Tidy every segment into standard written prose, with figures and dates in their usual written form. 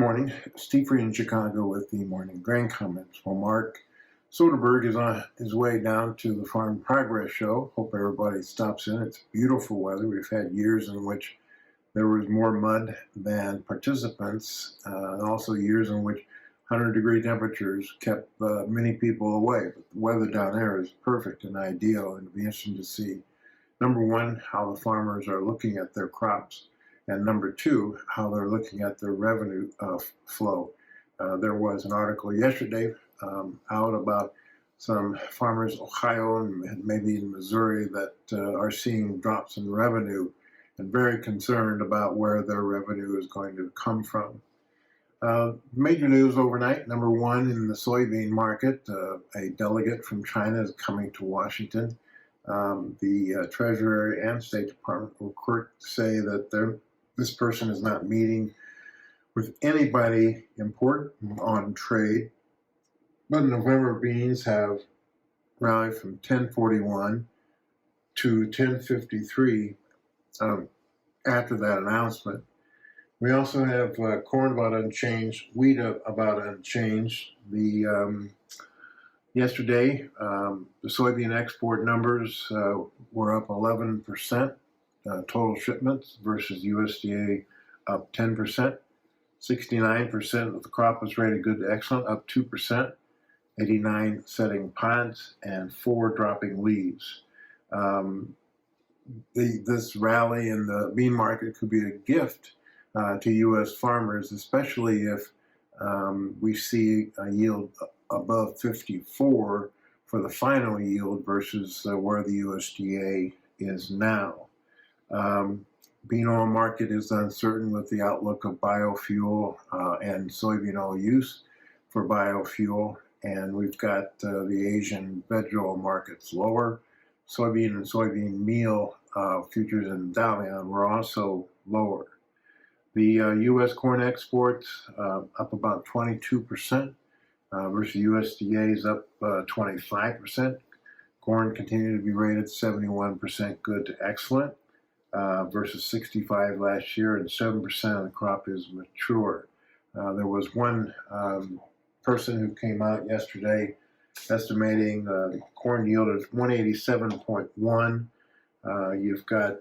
morning. Steve Free in Chicago with the morning grain comments. Well, Mark Soderberg is on his way down to the Farm Progress Show. Hope everybody stops in. It's beautiful weather. We've had years in which there was more mud than participants, and also years in which 100-degree temperatures kept many people away. But the weather down there is perfect and ideal, and it'll be interesting to see, number one, how the farmers are looking at their crops, and number two, how they're looking at their revenue flow. There was an article yesterday out about some farmers, Ohio and maybe in Missouri, that are seeing drops in revenue and very concerned about where their revenue is going to come from. Major news overnight, number one, in the soybean market, a delegate from China is coming to Washington. The Treasury and State Department were quick to say that this person is not meeting with anybody important on trade. But November beans have rallied from 1041 to 1053 after that announcement. We also have corn about unchanged, wheat about unchanged. Yesterday, the soybean export numbers were up 11%, total shipments versus USDA up 10%. 69% of the crop was rated good to excellent, up 2%. 89 setting pods and 4 dropping leaves. This rally in the bean market could be a gift to U.S. farmers, especially if we see a yield above 54 for the final yield versus where the USDA is now. Bean oil market is uncertain with the outlook of biofuel and soybean oil use for biofuel, and we've got the Asian veg oil markets lower. Soybean and soybean meal futures in Dalian were also lower. The U.S. corn exports up about 22% versus USDA is up 25%. Corn continued to be rated 71% good to excellent versus 65 last year, and 7% of the crop is mature. There was one person who came out yesterday estimating the corn yield is 187.1. You've got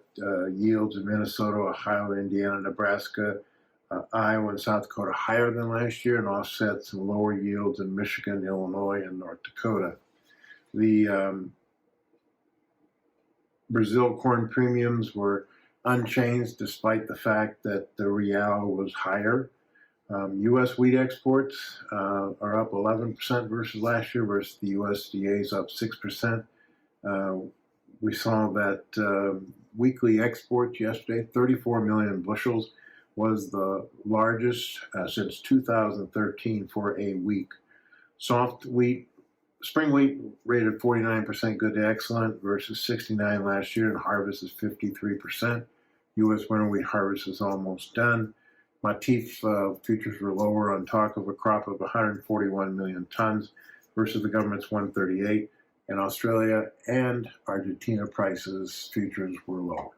yields in Minnesota, Ohio, Indiana, Nebraska, Iowa, and South Dakota higher than last year, and offset some lower yields in Michigan, Illinois, and North Dakota. The Brazil corn premiums were unchanged despite the fact that the real was higher. U.S. wheat exports are up 11% versus last year, versus the USDA's up 6%. We saw that weekly exports yesterday, 34 million bushels, was the largest since 2013 for a week. Soft wheat, spring wheat rated 49% good to excellent versus 69 last year, and harvest is 53%. U.S. winter wheat harvest is almost done. Matif futures were lower on talk of a crop of 141 million tons versus the government's 138. In Australia and Argentina, prices futures were lower.